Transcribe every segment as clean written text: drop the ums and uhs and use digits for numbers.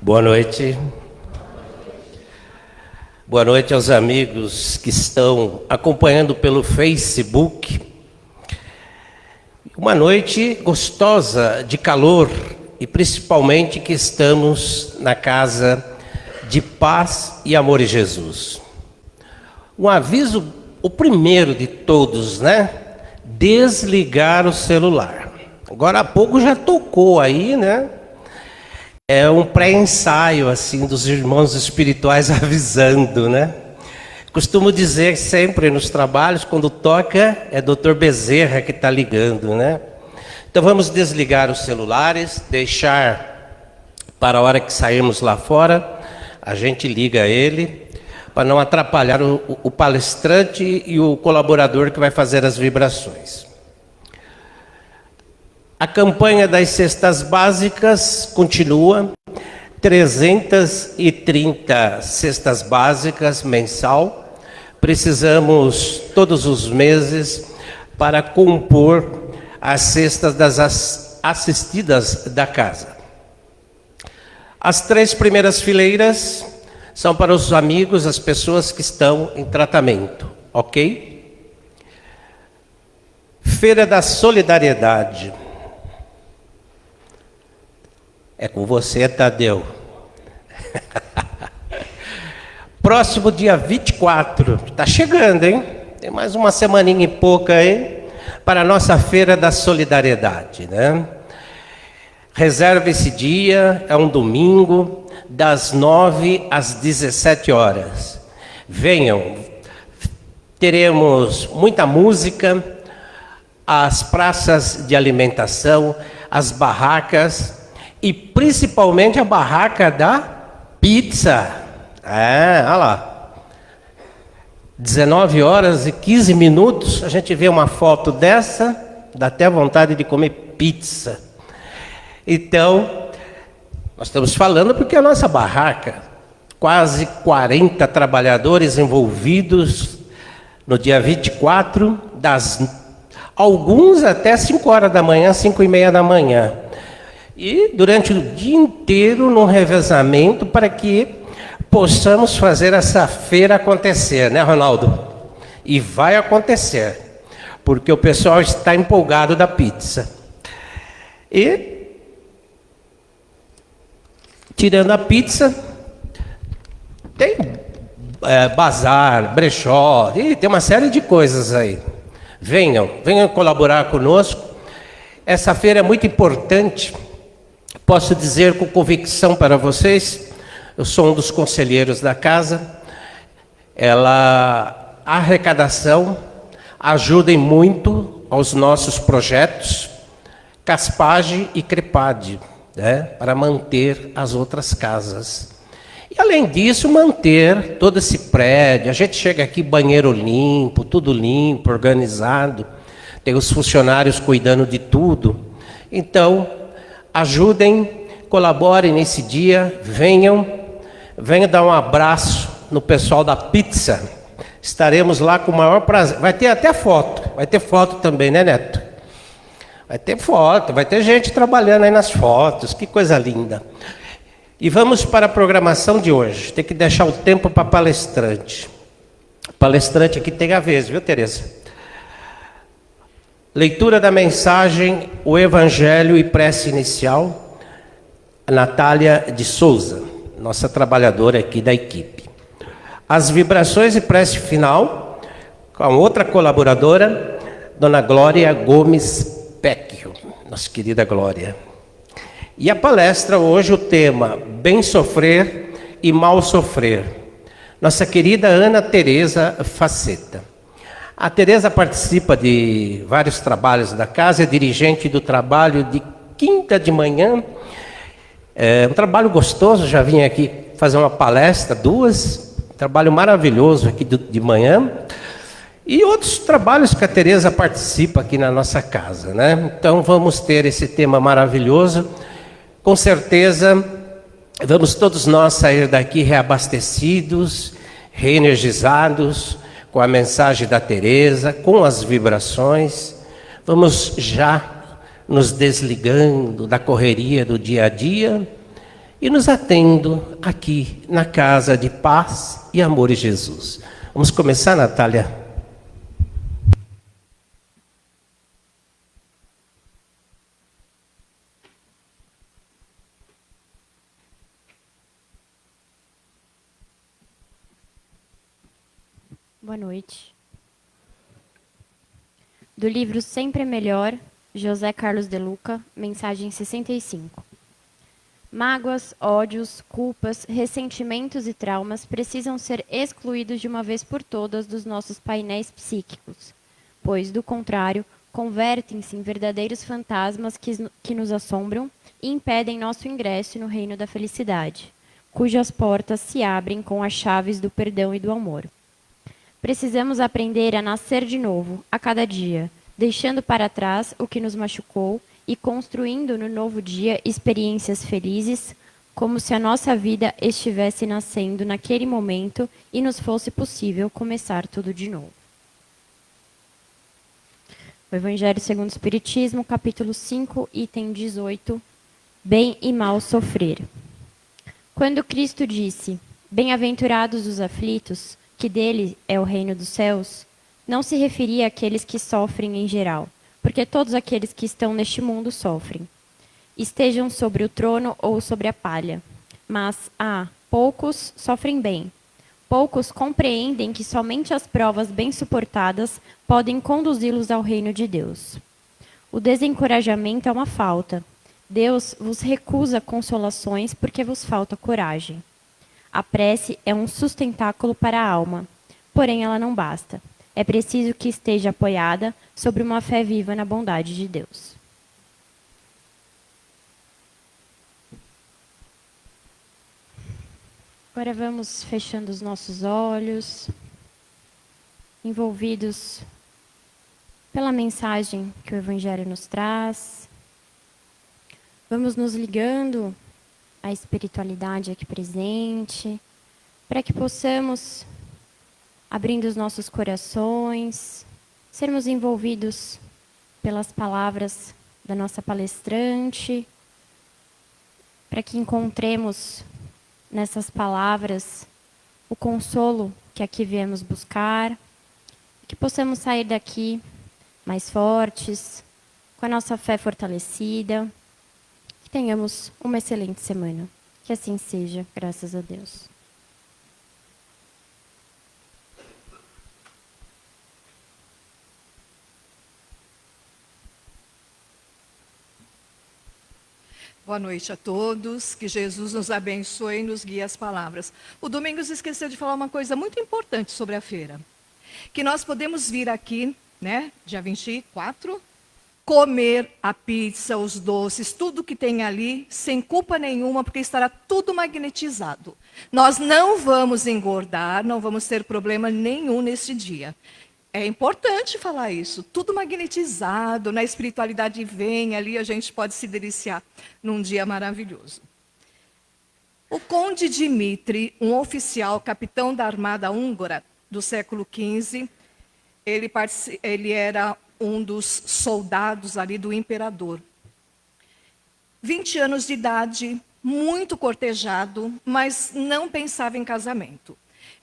Boa noite. Boa noite aos amigos que estão acompanhando pelo Facebook. Uma noite gostosa de calor e principalmente que estamos na casa de paz e amor em Jesus. Um aviso, o primeiro de todos, né? Desligar o celular. Agora há pouco já tocou aí, né? É um pré-ensaio, assim, dos irmãos espirituais avisando, né? Costumo dizer sempre nos trabalhos, quando toca, é Dr. Bezerra que está ligando, né? Então vamos desligar os celulares, deixar para a hora que sairmos lá fora, a gente liga ele, para não atrapalhar o palestrante e o colaborador que vai fazer as vibrações. A campanha das cestas básicas continua, 330 cestas básicas mensal. Precisamos todos os meses para compor as cestas das assistidas da casa. As 3 primeiras fileiras são para os amigos, as pessoas que estão em tratamento, ok? Feira da Solidariedade. É com você, Tadeu. Próximo dia 24, está chegando, hein? Tem mais uma semaninha e pouca aí, para a nossa Feira da Solidariedade, né? Reserve esse dia, é um domingo, das 9 às 17 horas. Venham, teremos muita música, as praças de alimentação, as barracas, e principalmente a barraca da pizza. Olha lá. 19 horas e 15 minutos, a gente vê uma foto dessa, dá até vontade de comer pizza. Então, nós estamos falando porque a nossa barraca, quase 40 trabalhadores envolvidos no dia 24, alguns até 5 horas da manhã, 5:30 da manhã. E durante o dia inteiro no revezamento para que possamos fazer essa feira acontecer, né, Ronaldo? E vai acontecer, porque o pessoal está empolgado da pizza. E, tirando a pizza, tem bazar, brechó, e tem uma série de coisas aí. Venham colaborar conosco. Essa feira é muito importante. Posso dizer com convicção para vocês, eu sou um dos conselheiros da casa, a arrecadação ajuda muito aos nossos projetos, Caspage e Crepade, né, para manter as outras casas. E além disso, manter todo esse prédio, a gente chega aqui, banheiro limpo, tudo limpo, organizado, tem os funcionários cuidando de tudo. Então, ajudem, colaborem nesse dia, venham dar um abraço no pessoal da pizza. Estaremos lá com o maior prazer. Vai ter até foto, vai ter foto também, né, Neto? Vai ter foto, vai ter gente trabalhando aí nas fotos, que coisa linda. E vamos para a programação de hoje. Tem que deixar o tempo para palestrante. Palestrante aqui tem a vez, viu, Tereza? Leitura da mensagem, o Evangelho e prece inicial, a Natália de Souza, nossa trabalhadora aqui da equipe. As vibrações e prece final, com outra colaboradora, Dona Glória Gomes Pecchio, nossa querida Glória. E a palestra hoje, o tema, Bem Sofrer e Mal Sofrer, nossa querida Ana Tereza Faceta. A Tereza participa de vários trabalhos da casa, é dirigente do trabalho de quinta de manhã. É um trabalho gostoso, já vim aqui fazer uma palestra, 2, trabalho maravilhoso aqui de manhã. E outros trabalhos que a Tereza participa aqui na nossa casa, né? Então vamos ter esse tema maravilhoso. Com certeza, vamos todos nós sair daqui reabastecidos, reenergizados, com a mensagem da Tereza, com as vibrações. Vamos já nos desligando da correria do dia a dia e nos atendo aqui na casa de paz e amor em Jesus. Vamos começar, Natália? Boa noite. Do livro Sempre é Melhor, José Carlos de Luca, mensagem 65. Mágoas, ódios, culpas, ressentimentos e traumas precisam ser excluídos de uma vez por todas dos nossos painéis psíquicos, pois, do contrário, convertem-se em verdadeiros fantasmas que nos assombram e impedem nosso ingresso no reino da felicidade, cujas portas se abrem com as chaves do perdão e do amor. Precisamos aprender a nascer de novo, a cada dia, deixando para trás o que nos machucou e construindo no novo dia experiências felizes, como se a nossa vida estivesse nascendo naquele momento e nos fosse possível começar tudo de novo. O Evangelho segundo o Espiritismo, capítulo 5, item 18, bem e mal sofrer. Quando Cristo disse, bem-aventurados os aflitos, que dele é o reino dos céus, não se referia àqueles que sofrem em geral, porque todos aqueles que estão neste mundo sofrem, estejam sobre o trono ou sobre a palha. Mas, poucos sofrem bem. Poucos compreendem que somente as provas bem suportadas podem conduzi-los ao reino de Deus. O desencorajamento é uma falta. Deus vos recusa consolações porque vos falta coragem. A prece é um sustentáculo para a alma, porém ela não basta. É preciso que esteja apoiada sobre uma fé viva na bondade de Deus. Agora vamos fechando os nossos olhos, envolvidos pela mensagem que o Evangelho nos traz. Vamos nos ligando à espiritualidade aqui presente, para que possamos, abrindo os nossos corações, sermos envolvidos pelas palavras da nossa palestrante, para que encontremos nessas palavras o consolo que aqui viemos buscar, e que possamos sair daqui mais fortes, com a nossa fé fortalecida, que tenhamos uma excelente semana. Que assim seja, graças a Deus. Boa noite a todos, que Jesus nos abençoe e nos guie as palavras. O Domingos esqueceu de falar uma coisa muito importante sobre a feira. Que nós podemos vir aqui, né, dia 24, comer a pizza, os doces, tudo que tem ali, sem culpa nenhuma, porque estará tudo magnetizado. Nós não vamos engordar, não vamos ter problema nenhum nesse dia. É importante falar isso, tudo magnetizado, na espiritualidade vem ali, a gente pode se deliciar num dia maravilhoso. O conde Dmitri, um oficial, capitão da armada húngara do século XV, ele era um dos soldados ali do imperador. 20 anos de idade, muito cortejado, mas não pensava em casamento.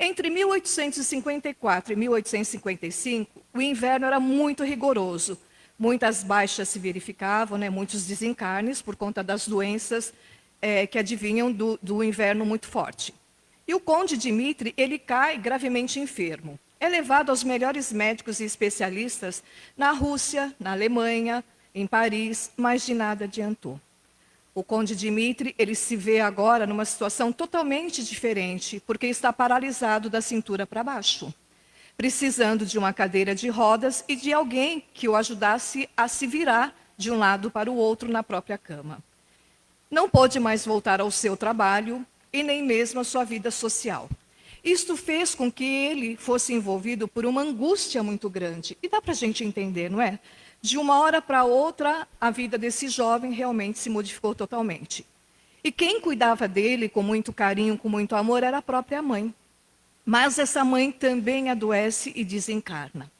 Entre 1854 e 1855, o inverno era muito rigoroso. Muitas baixas se verificavam, né, muitos desencarnes por conta das doenças que advinham do inverno muito forte. E o conde Dmitri, ele cai gravemente enfermo. É levado aos melhores médicos e especialistas na Rússia, na Alemanha, em Paris, mas de nada adiantou. O conde Dmitri, ele se vê agora numa situação totalmente diferente, porque está paralisado da cintura para baixo, precisando de uma cadeira de rodas e de alguém que o ajudasse a se virar de um lado para o outro na própria cama. Não pôde mais voltar ao seu trabalho e nem mesmo à sua vida social. Isto fez com que ele fosse envolvido por uma angústia muito grande. E dá para a gente entender, não é? De uma hora para outra, a vida desse jovem realmente se modificou totalmente. E quem cuidava dele com muito carinho, com muito amor, era a própria mãe. Mas essa mãe também adoece e desencarna.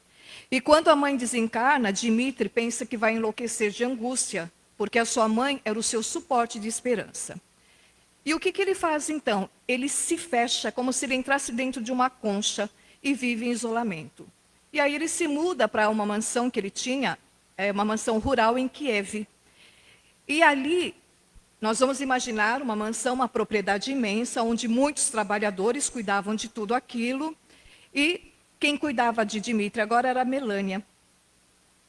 E quando a mãe desencarna, Dmitri pensa que vai enlouquecer de angústia, porque a sua mãe era o seu suporte de esperança. E o que ele faz então? Ele se fecha como se ele entrasse dentro de uma concha e vive em isolamento. E aí ele se muda para uma mansão que ele tinha, uma mansão rural em Kiev. E ali nós vamos imaginar uma mansão, uma propriedade imensa, onde muitos trabalhadores cuidavam de tudo aquilo. E quem cuidava de Dmitry agora era a Melânia.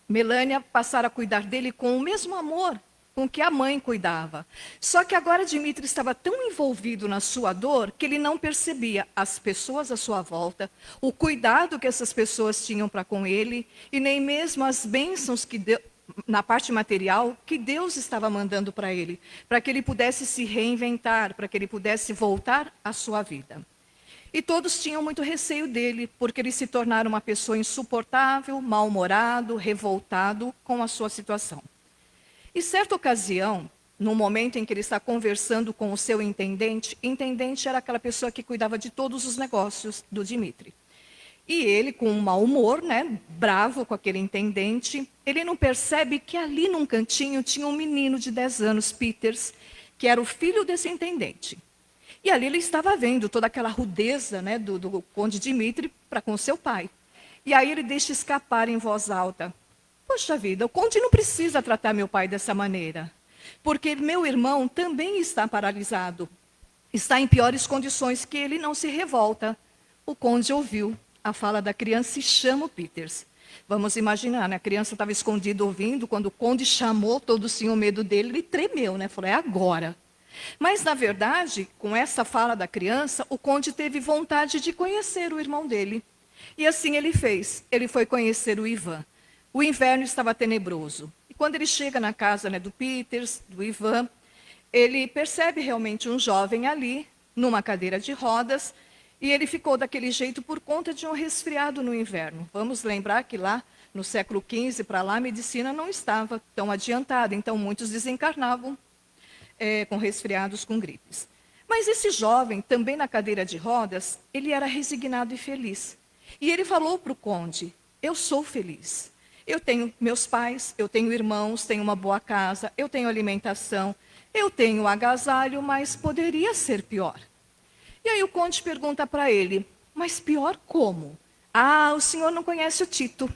Melânia passara a cuidar dele com o mesmo amor com que a mãe cuidava. Só que agora Dmitry estava tão envolvido na sua dor que ele não percebia as pessoas à sua volta, o cuidado que essas pessoas tinham para com ele, e nem mesmo as bênçãos que na parte material que Deus estava mandando para ele, para que ele pudesse se reinventar, para que ele pudesse voltar à sua vida. E todos tinham muito receio dele, porque ele se tornara uma pessoa insuportável, mal-humorado, revoltado com a sua situação. E certa ocasião, no momento em que ele está conversando com o seu intendente era aquela pessoa que cuidava de todos os negócios do Dmitry. E ele, com um mau humor, bravo com aquele intendente, ele não percebe que ali num cantinho tinha um menino de 10 anos, Peters, que era o filho desse intendente. E ali ele estava vendo toda aquela rudeza do conde Dmitry para com seu pai. E aí ele deixa escapar em voz alta: poxa vida, o conde não precisa tratar meu pai dessa maneira, porque meu irmão também está paralisado, está em piores condições que ele, não se revolta. O conde ouviu a fala da criança e chama o Peters. Vamos imaginar, a criança estava escondida ouvindo, quando o conde chamou, todos tinham medo dele, ele tremeu, falou: é agora. Mas, na verdade, com essa fala da criança, o conde teve vontade de conhecer o irmão dele. E assim ele fez, ele foi conhecer o Ivan. O inverno estava tenebroso. E quando ele chega na casa do Peters, do Ivan, ele percebe realmente um jovem ali, numa cadeira de rodas, e ele ficou daquele jeito por conta de um resfriado no inverno. Vamos lembrar que lá, no século XV, para lá, a medicina não estava tão adiantada, então muitos desencarnavam com resfriados, com gripes. Mas esse jovem, também na cadeira de rodas, ele era resignado e feliz. E ele falou para o conde: eu sou feliz. Eu tenho meus pais, eu tenho irmãos, tenho uma boa casa, eu tenho alimentação, eu tenho agasalho, mas poderia ser pior. E aí o conde pergunta para ele: mas pior como? Ah, o senhor não conhece o Tito.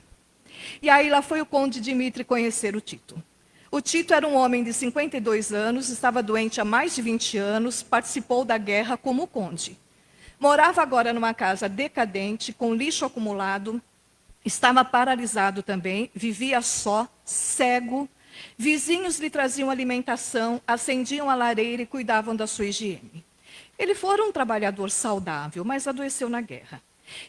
E aí lá foi o conde Dmitry conhecer o Tito. O Tito era um homem de 52 anos, estava doente há mais de 20 anos, participou da guerra como conde. Morava agora numa casa decadente, com lixo acumulado, estava paralisado também, vivia só, cego. Vizinhos lhe traziam alimentação, acendiam a lareira e cuidavam da sua higiene. Ele fora um trabalhador saudável, mas adoeceu na guerra.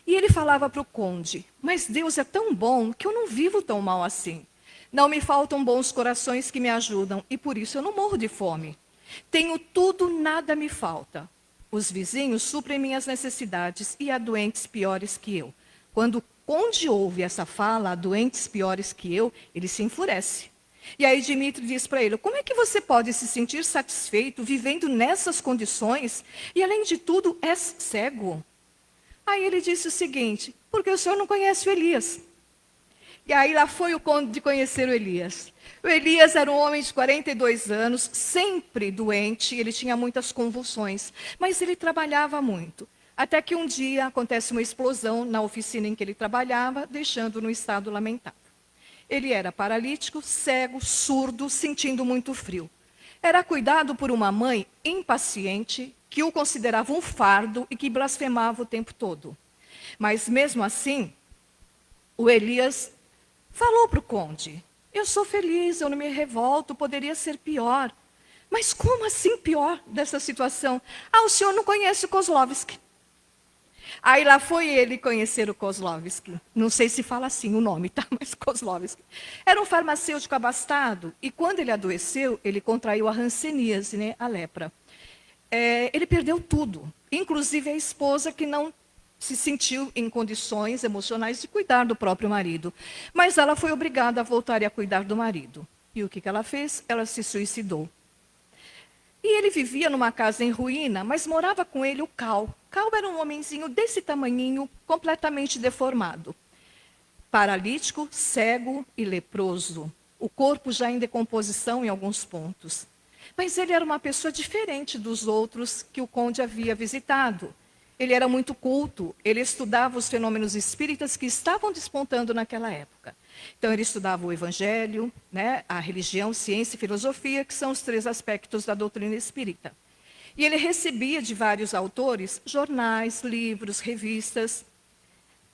E ele falava para o conde: mas Deus é tão bom que eu não vivo tão mal assim. Não me faltam bons corações que me ajudam, e por isso eu não morro de fome. Tenho tudo, nada me falta. Os vizinhos suprem minhas necessidades e há doentes piores que eu. Quando o conde ouve essa fala, há doentes piores que eu, ele se enfurece. E aí Dmitry diz para ele: como é que você pode se sentir satisfeito vivendo nessas condições e, além de tudo, és cego? Aí ele disse o seguinte: porque o senhor não conhece o Elias. E aí lá foi o conde de conhecer o Elias. O Elias era um homem de 42 anos, sempre doente, ele tinha muitas convulsões, mas ele trabalhava muito. Até que um dia acontece uma explosão na oficina em que ele trabalhava, deixando-o num estado lamentável. Ele era paralítico, cego, surdo, sentindo muito frio. Era cuidado por uma mãe impaciente, que o considerava um fardo e que blasfemava o tempo todo. Mas mesmo assim, o Elias falou para o conde: eu sou feliz, eu não me revolto, poderia ser pior. Mas como assim pior dessa situação? Ah, o senhor não conhece o Kozlovsky. Aí lá foi ele conhecer o Kozlovsky. Não sei se fala assim o nome, tá? Mas Kozlovsky. Era um farmacêutico abastado, e quando ele adoeceu, ele contraiu a hanseníase, a lepra. Ele perdeu tudo, inclusive a esposa, que não se sentiu em condições emocionais de cuidar do próprio marido. Mas ela foi obrigada a voltar a cuidar do marido. E o que ela fez? Ela se suicidou. E ele vivia numa casa em ruína, mas morava com ele o Cal. Cal era um homenzinho desse tamanhinho, completamente deformado. Paralítico, cego e leproso. O corpo já em decomposição em alguns pontos. Mas ele era uma pessoa diferente dos outros que o conde havia visitado. Ele era muito culto, ele estudava os fenômenos espíritas que estavam despontando naquela época. Então, ele estudava o evangelho, né, a religião, ciência e filosofia, que são os 3 aspectos da doutrina espírita. E ele recebia de vários autores jornais, livros, revistas.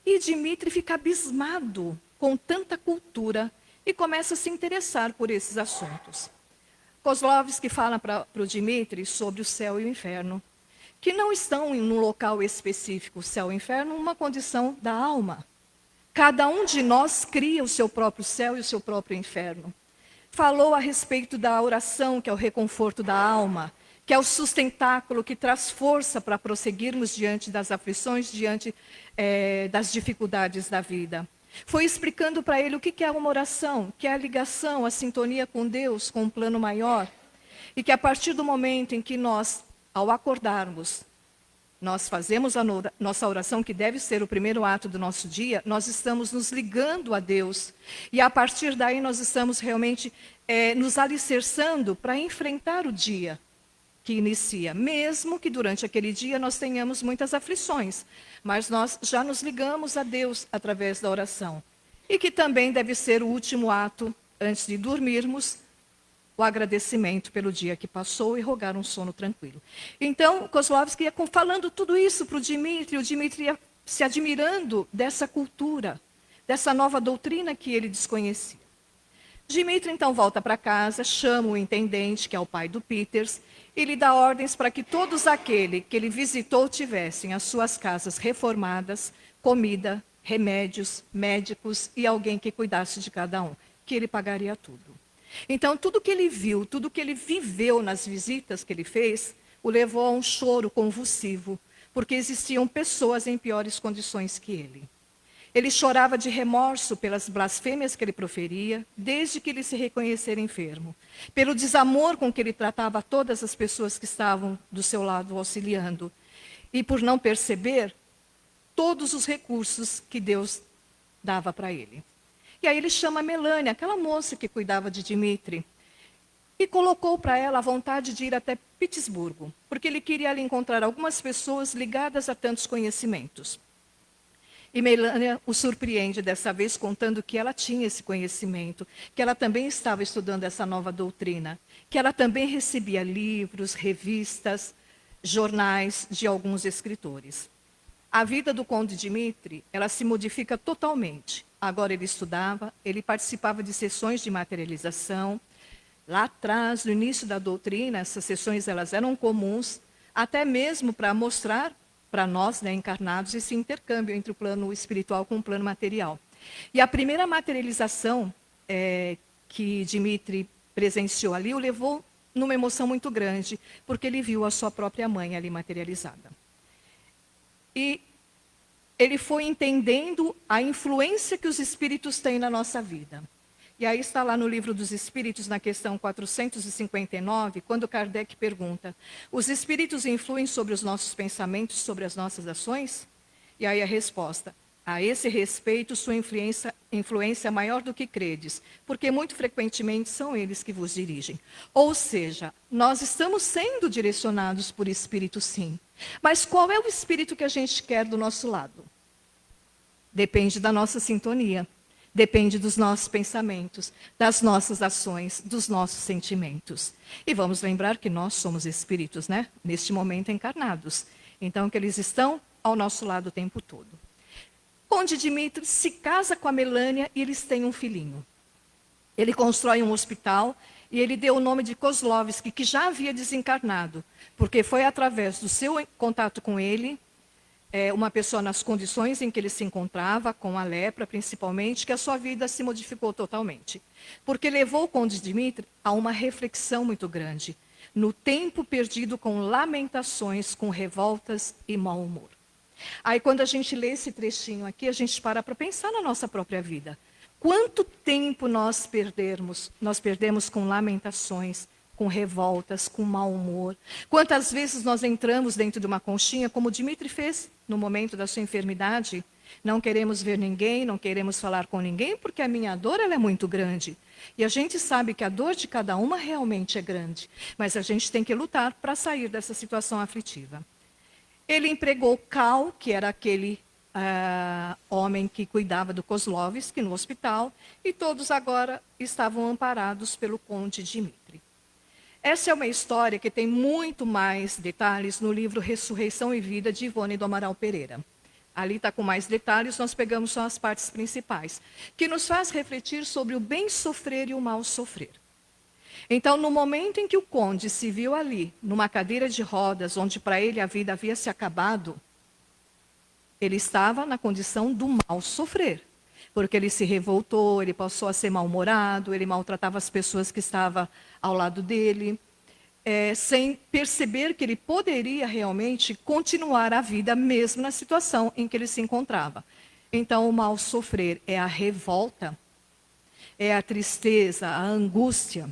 E Dmitri fica abismado com tanta cultura e começa a se interessar por esses assuntos. Kozlovsky fala para o Dmitri sobre o céu e o inferno, que não estão em um local específico, o céu e o inferno, uma condição da alma. Cada um de nós cria o seu próprio céu e o seu próprio inferno. Falou a respeito da oração, que é o reconforto da alma, que é o sustentáculo que traz força para prosseguirmos diante das aflições, diante das dificuldades da vida. Foi explicando para ele o que é uma oração, que é a ligação, a sintonia com Deus, com um plano maior. E que a partir do momento em que nós, ao acordarmos, nós fazemos a nossa oração, que deve ser o primeiro ato do nosso dia, nós estamos nos ligando a Deus. E a partir daí nós estamos realmente nos alicerçando para enfrentar o dia que inicia. Mesmo que durante aquele dia nós tenhamos muitas aflições, mas nós já nos ligamos a Deus através da oração. E que também deve ser o último ato, antes de dormirmos, o agradecimento pelo dia que passou e rogar um sono tranquilo. Então, Kozlovsky ia falando tudo isso para o Dmitri ia se admirando dessa cultura, dessa nova doutrina que ele desconhecia. Dmitri então volta para casa, chama o intendente, que é o pai do Peters, e lhe dá ordens para que todos aqueles que ele visitou tivessem as suas casas reformadas, comida, remédios, médicos e alguém que cuidasse de cada um, que ele pagaria tudo. Então, tudo que ele viu, tudo que ele viveu nas visitas que ele fez, o levou a um choro convulsivo, porque existiam pessoas em piores condições que ele. Ele chorava de remorso pelas blasfêmias que ele proferia, desde que ele se reconhecera enfermo, pelo desamor com que ele tratava todas as pessoas que estavam do seu lado auxiliando, e por não perceber todos os recursos que Deus dava para ele. E aí ele chama a Melânia, aquela moça que cuidava de Dmitri, e colocou para ela a vontade de ir até Petersburgo, porque ele queria ali encontrar algumas pessoas ligadas a tantos conhecimentos. E Melânia o surpreende dessa vez, contando que ela tinha esse conhecimento, que ela também estava estudando essa nova doutrina, que ela também recebia livros, revistas, jornais de alguns escritores. A vida do conde Dmitri, ela se modifica totalmente. Agora ele estudava, ele participava de sessões de materialização. Lá atrás, no início da doutrina, essas sessões elas eram comuns, até mesmo para mostrar para nós, né, encarnados, esse intercâmbio entre o plano espiritual com o plano material. E a primeira materialização que Dmitri presenciou ali o levou numa emoção muito grande, porque ele viu a sua própria mãe ali materializada. E ele foi entendendo a influência que os espíritos têm na nossa vida. E aí está lá no Livro dos Espíritos, na questão 459, quando Kardec pergunta: os espíritos influem sobre os nossos pensamentos, sobre as nossas ações? E aí a resposta: a esse respeito, sua influência é maior do que credes, porque muito frequentemente são eles que vos dirigem. Ou seja, nós estamos sendo direcionados por espírito, sim. Mas qual é o espírito que a gente quer do nosso lado? Depende da nossa sintonia. Depende dos nossos pensamentos, das nossas ações, dos nossos sentimentos. E vamos lembrar que nós somos espíritos, né? Neste momento encarnados. Então, que eles estão ao nosso lado o tempo todo. Conde Dmitri se casa com a Melânia e eles têm um filhinho. Ele constrói um hospital e ele deu o nome de Kozlovsky, que já havia desencarnado, porque foi através do seu contato com ele, uma pessoa nas condições em que ele se encontrava, com a lepra principalmente, que a sua vida se modificou totalmente. Porque levou o conde Dmitri a uma reflexão muito grande, no tempo perdido com lamentações, com revoltas e mau humor. Aí quando a gente lê esse trechinho aqui, a gente para pensar na nossa própria vida. Quanto tempo nós perdemos com lamentações, com revoltas, com mau humor? Quantas vezes nós entramos dentro de uma conchinha, como Dmitri fez no momento da sua enfermidade, Não queremos ver ninguém, não queremos falar com ninguém, porque a minha dor ela é muito grande. E a gente sabe que a dor de cada uma realmente é grande. Mas a gente tem que lutar para sair dessa situação aflitiva. Ele empregou Cal, que era aquele homem que cuidava do Kozlovski no hospital, e todos agora estavam amparados pelo conde Dmitri. Essa é uma história que tem muito mais detalhes no livro Ressurreição e Vida, de Ivone do Amaral Pereira. Ali está com mais detalhes, nós pegamos só as partes principais, que nos faz refletir sobre o bem sofrer e o mal sofrer. Então, no momento em que o conde se viu ali, numa cadeira de rodas, onde para ele a vida havia se acabado, ele estava na condição do mal sofrer. Porque ele se revoltou, ele passou a ser mal-humorado, ele maltratava as pessoas que estavam ao lado dele, sem perceber que ele poderia realmente continuar a vida mesmo na situação em que ele se encontrava. Então, o mal sofrer é a revolta, é a tristeza, a angústia.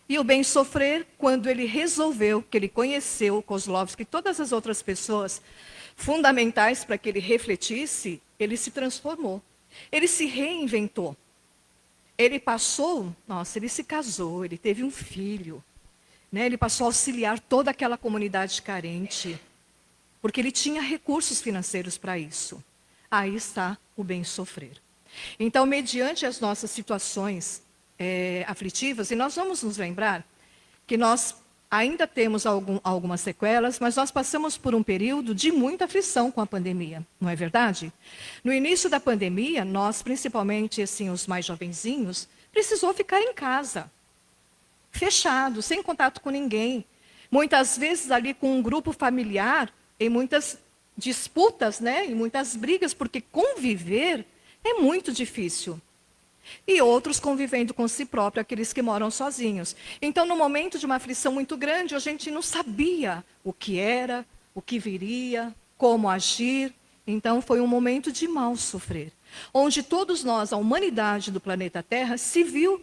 E o bem sofrer, quando ele resolveu, que ele conheceu o Kozlovski e todas as outras pessoas fundamentais para que ele refletisse, ele se transformou. Ele se reinventou. Ele passou, ele se casou, ele teve um filho. Né? Ele passou a auxiliar toda aquela comunidade carente, porque ele tinha recursos financeiros para isso. Aí está o bem sofrer. Então, mediante as nossas situações aflitivas, e nós vamos nos lembrar que nós ainda temos algumas sequelas, mas nós passamos por um período de muita aflição com a pandemia, não é verdade? No início da pandemia, nós, principalmente assim, os mais jovenzinhos, precisou ficar em casa, fechado, sem contato com ninguém. Muitas vezes ali com um grupo familiar, em muitas disputas, né, em muitas brigas, porque conviver é muito difícil. E outros convivendo com si próprio, aqueles que moram sozinhos. Então, no momento de uma aflição muito grande, a gente não sabia o que era, o que viria, como agir. Então, foi um momento de mal sofrer, onde todos nós, a humanidade do planeta Terra, se viu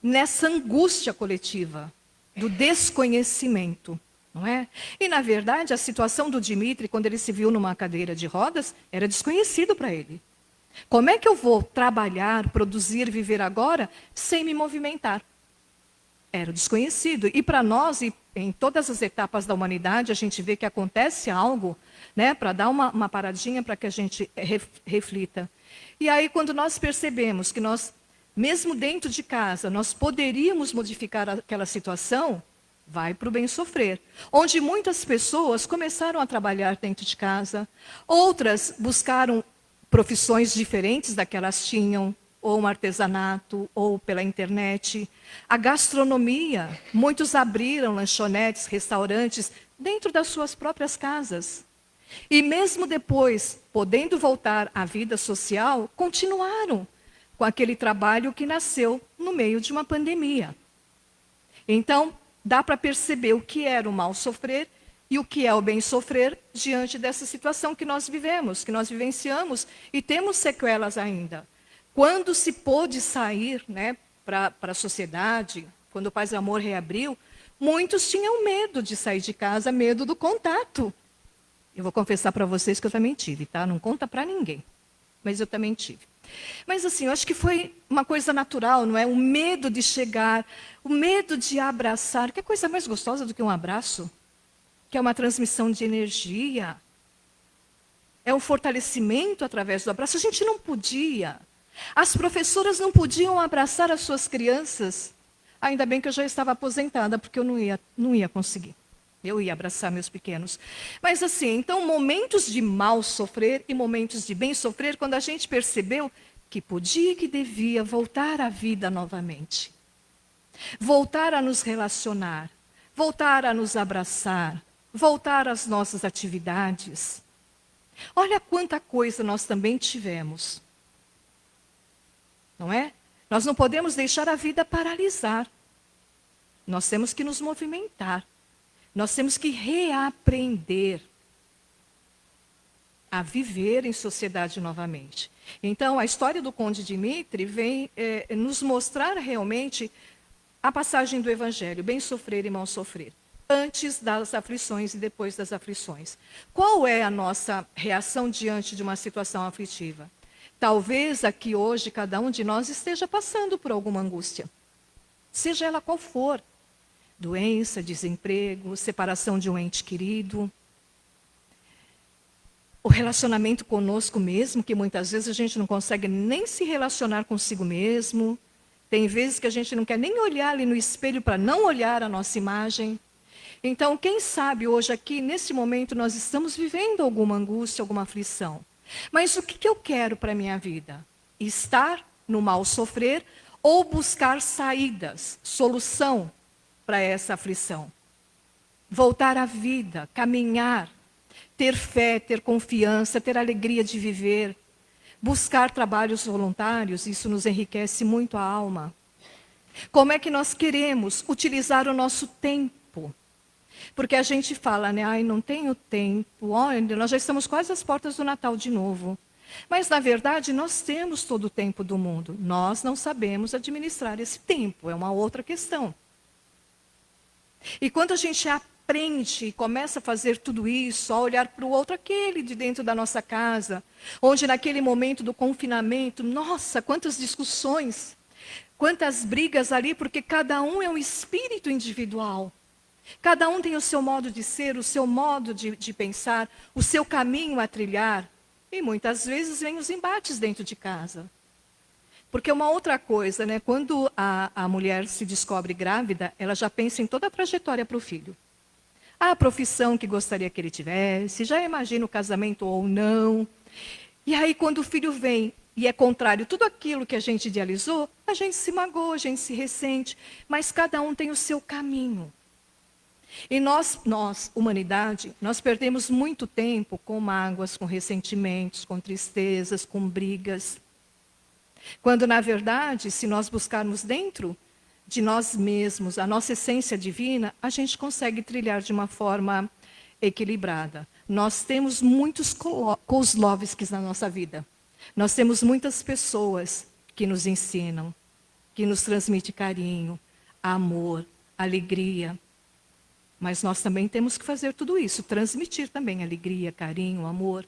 nessa angústia coletiva, do desconhecimento, não é? E, na verdade, a situação do Dmitri, quando ele se viu numa cadeira de rodas, era desconhecido para ele. Como é que eu vou trabalhar, produzir, viver agora sem me movimentar? Era desconhecido. E para nós, e em todas as etapas da humanidade, a gente vê que acontece algo, né, para dar uma paradinha para que a gente reflita. E aí, quando nós percebemos que nós, mesmo dentro de casa, nós poderíamos modificar aquela situação, vai para o bem sofrer. Onde muitas pessoas começaram a trabalhar dentro de casa, outras buscaram profissões diferentes da que elas tinham, ou um artesanato, ou pela internet. A gastronomia, muitos abriram lanchonetes, restaurantes, dentro das suas próprias casas. E mesmo depois, podendo voltar à vida social, continuaram com aquele trabalho que nasceu no meio de uma pandemia. Então, dá para perceber o que era o mal sofrer e o que é o bem sofrer diante dessa situação que nós vivemos, que nós vivenciamos e temos sequelas ainda. Quando se pôde sair, né, para a sociedade, quando o Paz e Amor reabriu, muitos tinham medo de sair de casa, medo do contato. Eu vou confessar para vocês que eu também tive, tá? Não conta para ninguém, mas eu também tive. Mas assim, eu acho que foi uma coisa natural, não é? O medo de chegar, o medo de abraçar. Que coisa mais gostosa do que um abraço? Que é uma transmissão de energia, é um fortalecimento através do abraço. A gente não podia. As professoras não podiam abraçar as suas crianças. Ainda bem que eu já estava aposentada, porque eu não ia conseguir. Eu ia abraçar meus pequenos. Mas assim, então, momentos de mal sofrer e momentos de bem sofrer, quando a gente percebeu que podia e que devia voltar à vida novamente. Voltar a nos relacionar, voltar a nos abraçar, voltar às nossas atividades. Olha quanta coisa nós também tivemos. Não é? Nós não podemos deixar a vida paralisar. Nós temos que nos movimentar. Nós temos que reaprender a viver em sociedade novamente. Então, a história do Conde Dmitri vem nos mostrar realmente a passagem do Evangelho, bem sofrer e mal sofrer. antes das aflições e depois das aflições. Qual é a nossa reação diante de uma situação aflitiva? Talvez aqui hoje cada um de nós esteja passando por alguma angústia, seja ela qual for. Doença, desemprego, separação de um ente querido. O relacionamento conosco mesmo, que muitas vezes a gente não consegue nem se relacionar consigo mesmo. Tem vezes que a gente não quer nem olhar ali no espelho para não olhar a nossa imagem. Então, quem sabe hoje aqui, nesse momento, nós estamos vivendo alguma angústia, alguma aflição. Mas o que eu quero para a minha vida? Estar no mal sofrer ou buscar saídas, solução para essa aflição? Voltar à vida, caminhar, ter fé, ter confiança, ter alegria de viver, buscar trabalhos voluntários, isso nos enriquece muito a alma. Como é que nós queremos utilizar o nosso tempo? Porque a gente fala, né? Ai, não tenho tempo. Olha, nós já estamos quase às portas do Natal de novo. Mas, na verdade, nós temos todo o tempo do mundo. Nós não sabemos administrar esse tempo. É uma outra questão. E quando a gente aprende e começa a fazer tudo isso, a olhar para o outro, aquele de dentro da nossa casa, onde naquele momento do confinamento, nossa, quantas discussões, quantas brigas ali, porque cada um é um espírito individual. Cada um tem o seu modo de ser, o seu modo de pensar, o seu caminho a trilhar. E muitas vezes vem os embates dentro de casa. Porque uma outra coisa, né? Quando a mulher se descobre grávida, ela já pensa em toda a trajetória para o filho. A profissão que gostaria que ele tivesse, já imagina o casamento ou não. E aí quando o filho vem e é contrário a tudo aquilo que a gente idealizou, a gente se magoa, a gente se ressente. Mas cada um tem o seu caminho. E nós, humanidade, nós perdemos muito tempo com mágoas, com ressentimentos, com tristezas, com brigas. Quando, na verdade, se nós buscarmos dentro de nós mesmos a nossa essência divina, a gente consegue trilhar de uma forma equilibrada. Nós temos muitos Kozlovskis na nossa vida. Nós temos muitas pessoas que nos ensinam, que nos transmitem carinho, amor, alegria. Mas nós também temos que fazer tudo isso, transmitir também alegria, carinho, amor.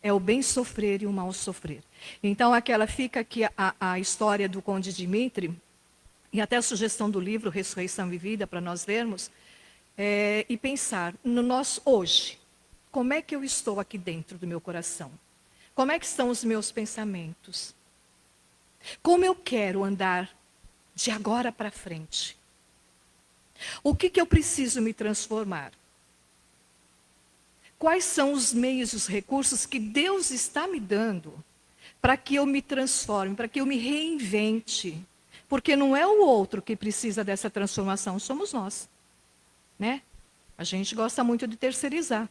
É o bem sofrer e o mal sofrer. Então, aquela fica aqui a história do Conde Dmitri, e até a sugestão do livro Ressurreição e Vida, para nós lermos, e pensar no nós hoje. Como é que eu estou aqui dentro do meu coração? Como é que estão os meus pensamentos? Como eu quero andar de agora para frente? O que eu preciso me transformar? Quais são os meios e os recursos que Deus está me dando para que eu me transforme, para que eu me reinvente? Porque não é o outro que precisa dessa transformação, somos nós. Né? A gente gosta muito de terceirizar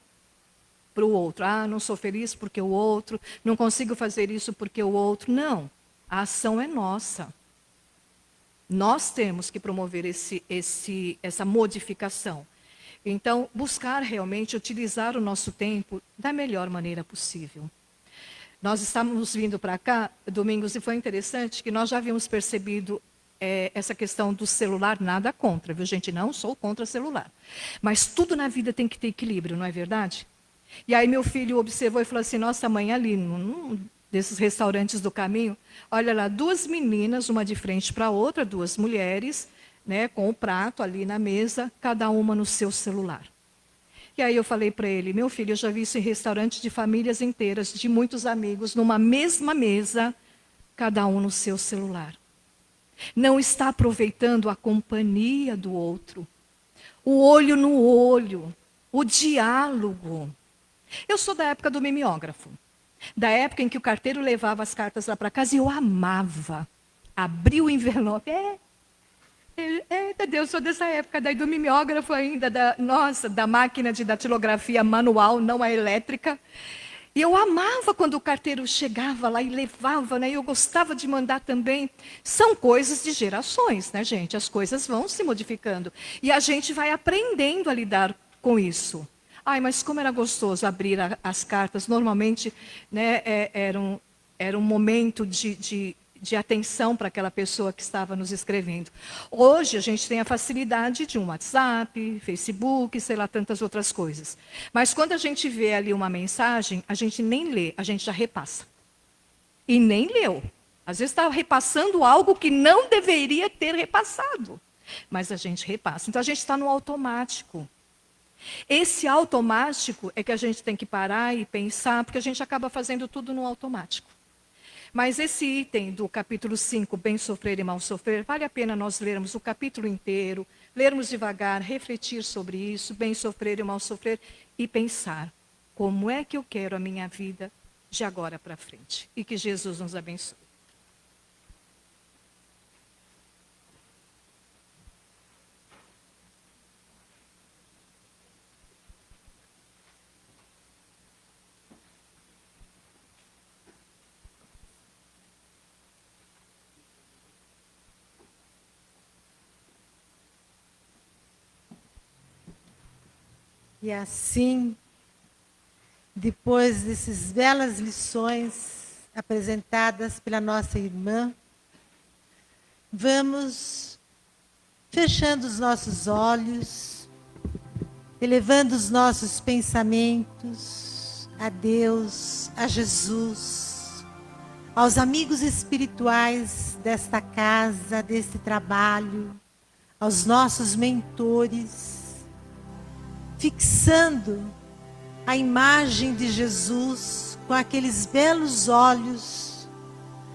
para o outro. Ah, não sou feliz porque o outro, não consigo fazer isso porque o outro. Não, a ação é nossa. Nós temos que promover essa modificação. Então, buscar realmente utilizar o nosso tempo da melhor maneira possível. Nós estávamos vindo para cá, domingos, e foi interessante que nós já havíamos percebido essa questão do celular, nada contra, viu gente? Não sou contra celular. Mas tudo na vida tem que ter equilíbrio, não é verdade? E aí meu filho observou e falou assim, nossa mãe, ali num desses restaurantes do caminho, olha lá, duas meninas, uma de frente para a outra, duas mulheres, né, com o prato ali na mesa, cada uma no seu celular. E aí eu falei para ele, meu filho, eu já vi isso em restaurantes de famílias inteiras, de muitos amigos, numa mesma mesa, cada um no seu celular. Não está aproveitando a companhia do outro, o olho no olho, o diálogo. Eu sou da época do mimeógrafo. Da época em que o carteiro levava as cartas lá para casa e eu amava. Abri o envelope. Eita Deus, sou dessa época, daí do mimeógrafo ainda, da máquina de datilografia manual, não a elétrica. E eu amava quando o carteiro chegava lá e levava, né? Eu gostava de mandar também. São coisas de gerações, né, gente? As coisas vão se modificando. E a gente vai aprendendo a lidar com isso. Ai, mas como era gostoso abrir as cartas. Normalmente, né, era um momento de de atenção para aquela pessoa que estava nos escrevendo. Hoje a gente tem a facilidade de um WhatsApp, Facebook, sei lá, tantas outras coisas. Mas quando a gente vê ali uma mensagem, a gente nem lê, a gente já repassa. E nem leu. Às vezes está repassando algo que não deveria ter repassado. Mas a gente repassa. Então a gente está no automático. Esse automático é que a gente tem que parar e pensar, porque a gente acaba fazendo tudo no automático. Mas esse item do capítulo 5, bem sofrer e mal sofrer, vale a pena nós lermos o capítulo inteiro, lermos devagar, refletir sobre isso, bem sofrer e mal sofrer, e pensar, como é que eu quero a minha vida de agora para frente? E que Jesus nos abençoe. E assim, depois dessas belas lições apresentadas pela nossa irmã, vamos fechando os nossos olhos, elevando os nossos pensamentos a Deus, a Jesus, aos amigos espirituais desta casa, deste trabalho, aos nossos mentores, fixando a imagem de Jesus com aqueles belos olhos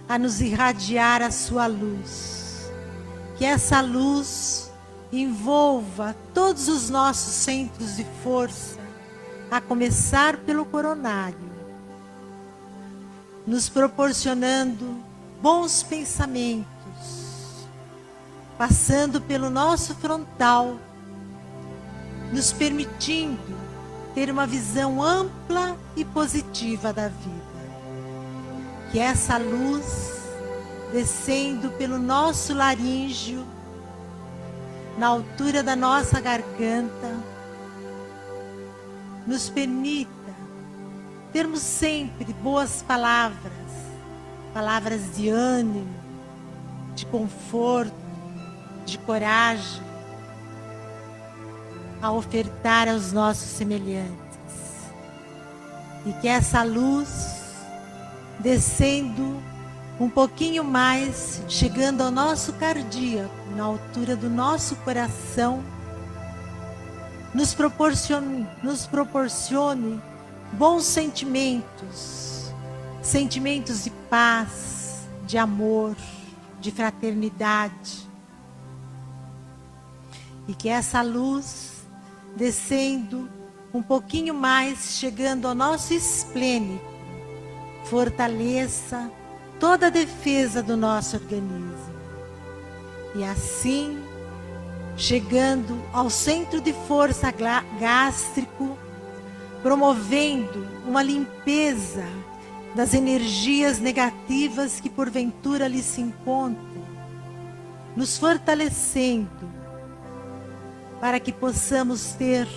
a nos irradiar a sua luz. Que essa luz envolva todos os nossos centros de força, a começar pelo coronário, nos proporcionando bons pensamentos, passando pelo nosso frontal, nos permitindo ter uma visão ampla e positiva da vida. Que essa luz, descendo pelo nosso laríngeo, na altura da nossa garganta, nos permita termos sempre boas palavras, palavras de ânimo, de conforto, de coragem, a ofertar aos nossos semelhantes. E que essa luz, descendo um pouquinho mais, chegando ao nosso cardíaco, na altura do nosso coração, nos proporcione bons sentimentos, sentimentos de paz, de amor, de fraternidade. E que essa luz, descendo um pouquinho mais, chegando ao nosso esplênico, fortaleça toda a defesa do nosso organismo. E assim, chegando ao centro de força gástrico, promovendo uma limpeza das energias negativas que porventura ali se encontram, nos fortalecendo para que possamos ter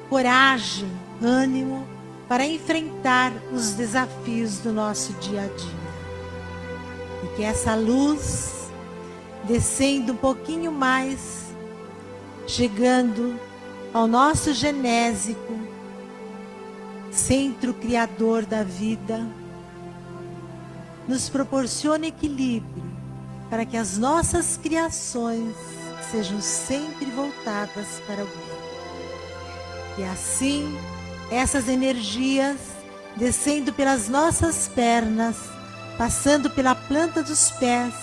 coragem, ânimo para enfrentar os desafios do nosso dia a dia. E que essa luz, descendo um pouquinho mais, chegando ao nosso genésico, centro criador da vida, nos proporcione equilíbrio para que as nossas criações sejam sempre voltadas para o bem. E assim, essas energias descendo pelas nossas pernas, passando pela planta dos pés,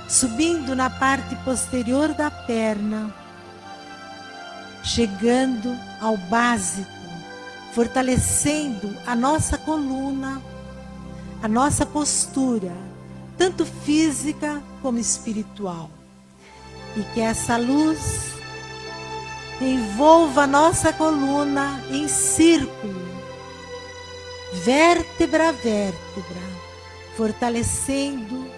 subindo na parte posterior da perna, chegando ao básico, fortalecendo a nossa coluna, a nossa postura, tanto física como espiritual. E que essa luz envolva a nossa coluna em círculo, vértebra a vértebra, fortalecendo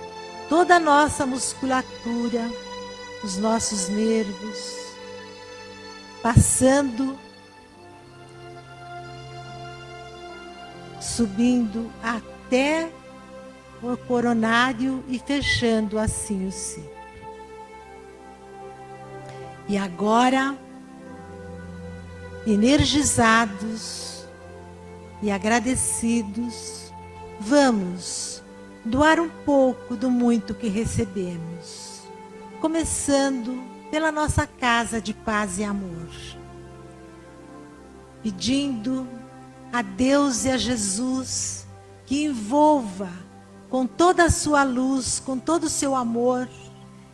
toda a nossa musculatura, os nossos nervos, passando, subindo até o coronário e fechando assim o ciclo. E agora, energizados e agradecidos, vamos doar um pouco do muito que recebemos, começando pela nossa casa de paz e amor, pedindo a Deus e a Jesus que envolva com toda a sua luz, com todo o seu amor,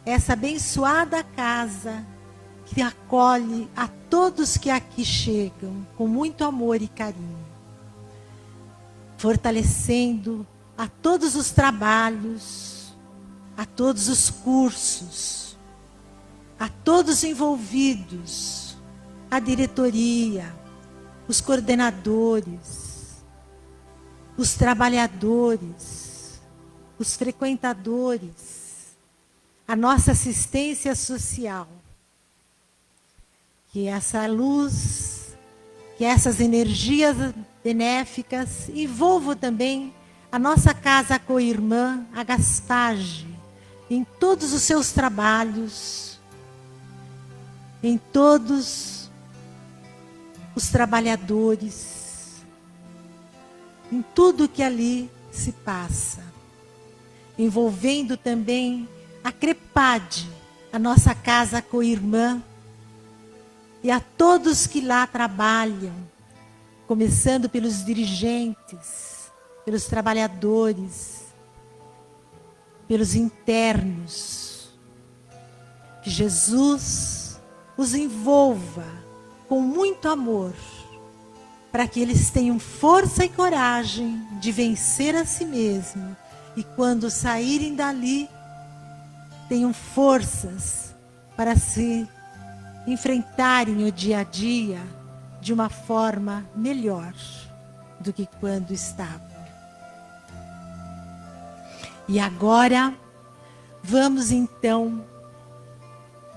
essa abençoada casa que acolhe a todos que aqui chegam com muito amor e carinho, fortalecendo a todos os trabalhos, a todos os cursos, a todos envolvidos, a diretoria, os coordenadores, os trabalhadores, os frequentadores, a nossa assistência social. Que essa luz, que essas energias benéficas envolvam também a nossa casa co-irmã, a Gaspage, em todos os seus trabalhos, em todos os trabalhadores, em tudo que ali se passa, envolvendo também a Crepade, a nossa casa co-irmã, e a todos que lá trabalham, começando pelos dirigentes, pelos trabalhadores, pelos internos. Que Jesus os envolva com muito amor, para que eles tenham força e coragem de vencer a si mesmo. E quando saírem dali, tenham forças para se enfrentarem o dia a dia de uma forma melhor do que quando estavam. E agora, vamos então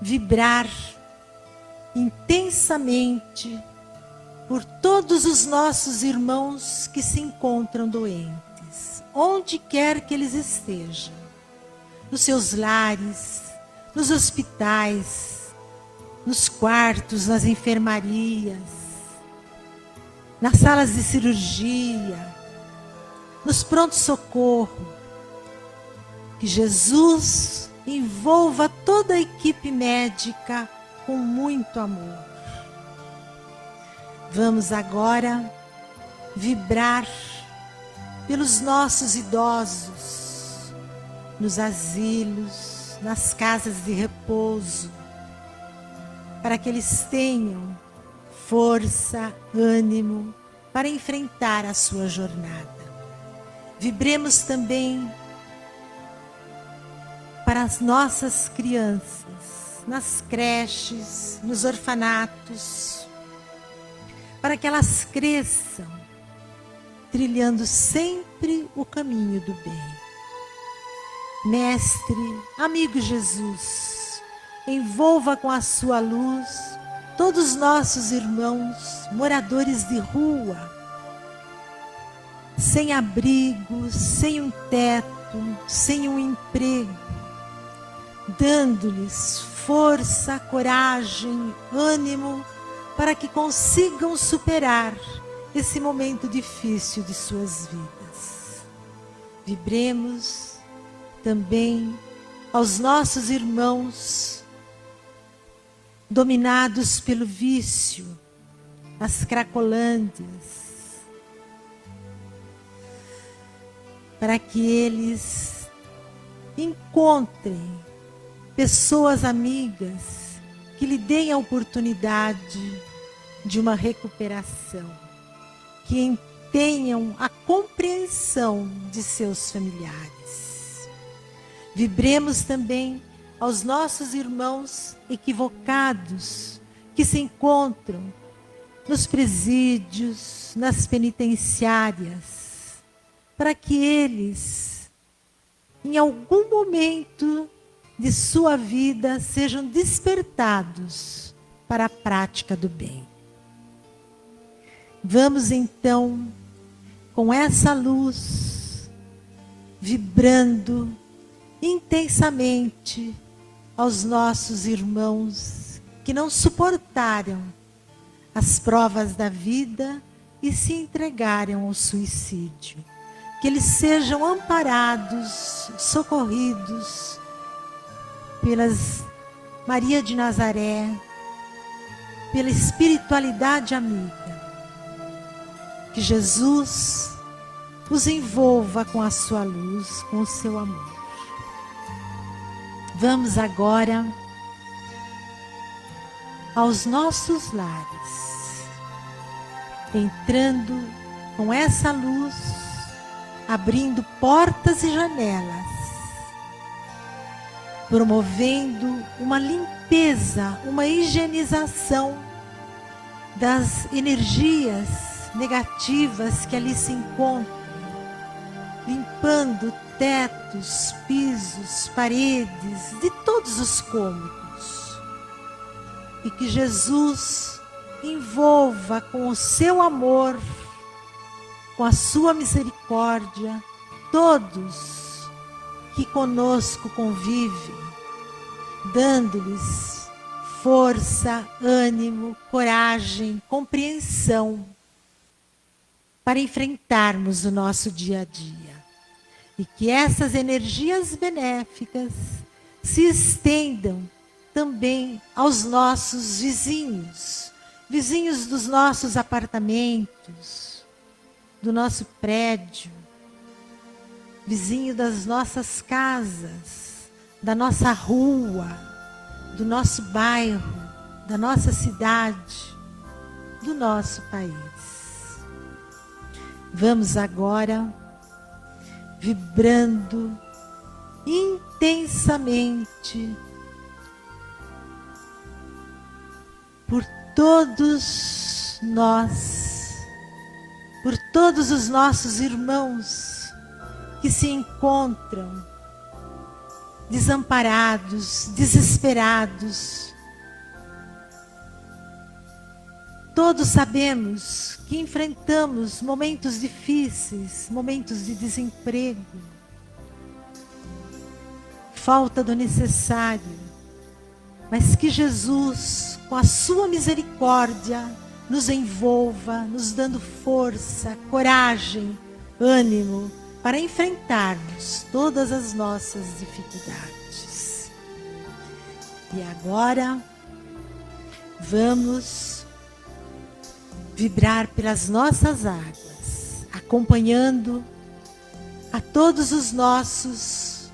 vibrar intensamente por todos os nossos irmãos que se encontram doentes, onde quer que eles estejam, nos seus lares, nos hospitais, nos quartos, nas enfermarias, nas salas de cirurgia, nos pronto-socorro. Que Jesus envolva toda a equipe médica com muito amor. Vamos agora vibrar pelos nossos idosos, nos asilos, nas casas de repouso, para que eles tenham força, ânimo para enfrentar a sua jornada. Vibremos também para as nossas crianças, nas creches, nos orfanatos, para que elas cresçam, trilhando sempre o caminho do bem. Mestre, amigo Jesus, envolva com a sua luz todos os nossos irmãos, moradores de rua, sem abrigo, sem um teto, sem um emprego, dando-lhes força, coragem, ânimo, para que consigam superar esse momento difícil de suas vidas. Vibremos também aos nossos irmãos dominados pelo vício, as cracolândias, para que eles encontrem pessoas amigas que lhe deem a oportunidade de uma recuperação, que tenham a compreensão de seus familiares. Vibremos também aos nossos irmãos equivocados que se encontram nos presídios, nas penitenciárias, para que eles, em algum momento de sua vida, sejam despertados para a prática do bem. Vamos então, com essa luz, vibrando intensamente aos nossos irmãos que não suportaram as provas da vida e se entregaram ao suicídio. Que eles sejam amparados, socorridos pelas Maria de Nazaré, pela espiritualidade amiga. Que Jesus os envolva com a sua luz, com o seu amor. Vamos agora aos nossos lares, entrando com essa luz, abrindo portas e janelas, promovendo uma limpeza, uma higienização das energias negativas que ali se encontram, limpando tetos, pisos, paredes, de todos os cômodos. E que Jesus envolva com o seu amor, com a sua misericórdia, todos que conosco convivem, dando-lhes força, ânimo, coragem, compreensão para enfrentarmos o nosso dia a dia. E que essas energias benéficas se estendam também aos nossos vizinhos, vizinhos dos nossos apartamentos, do nosso prédio, vizinho das nossas casas, da nossa rua, do nosso bairro, da nossa cidade, do nosso país. Vamos agora vibrando intensamente por todos nós, por todos os nossos irmãos que se encontram desamparados, desesperados. Todos sabemos que enfrentamos momentos difíceis, momentos de desemprego, falta do necessário, mas que Jesus, com a sua misericórdia, nos envolva, nos dando força, coragem, ânimo para enfrentarmos todas as nossas dificuldades. E agora, vamos vibrar pelas nossas águas, acompanhando a todos os nossos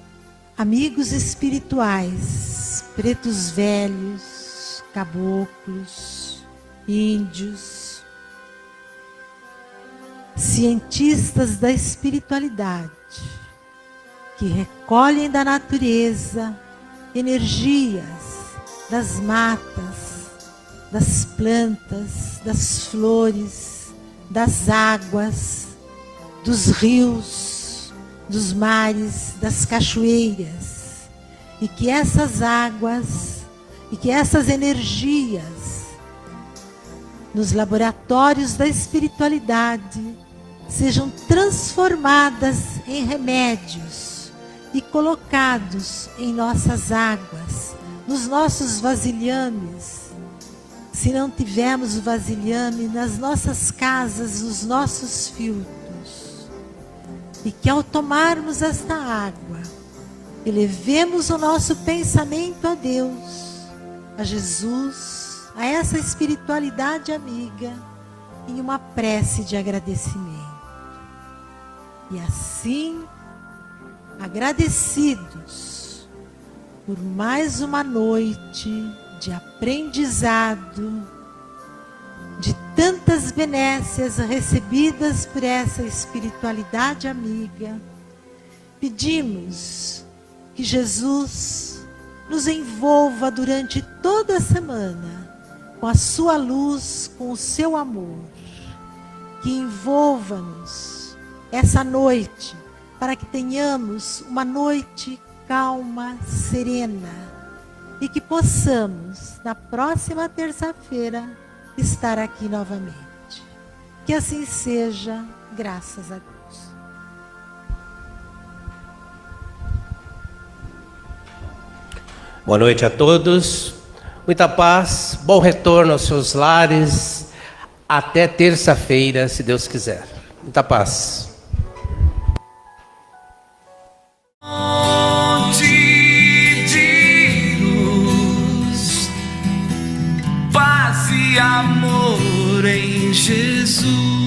amigos espirituais, pretos velhos, caboclos, índios, cientistas da espiritualidade, que recolhem da natureza energias das matas, das plantas, das flores, das águas, dos rios, dos mares, das cachoeiras, e que essas águas e que essas energias nos laboratórios da espiritualidade sejam transformadas em remédios e colocados em nossas águas, nos nossos vasilhames. Se não tivermos o vasilhame, nas nossas casas, nos nossos filtros. E que ao tomarmos esta água, elevemos o nosso pensamento a Deus, a Jesus, a essa espiritualidade amiga, em uma prece de agradecimento. E assim, agradecidos por mais uma noite de aprendizado, de tantas benécias recebidas por essa espiritualidade amiga, pedimos que Jesus nos envolva durante toda a semana com a sua luz, com o seu amor, que envolva-nos essa noite, para que tenhamos uma noite calma, serena, e que possamos, na próxima terça-feira, estar aqui novamente. Que assim seja, graças a Deus. Boa noite a todos. Muita paz, bom retorno aos seus lares. Até terça-feira, se Deus quiser. Muita paz. De luz, paz e amor em Jesus.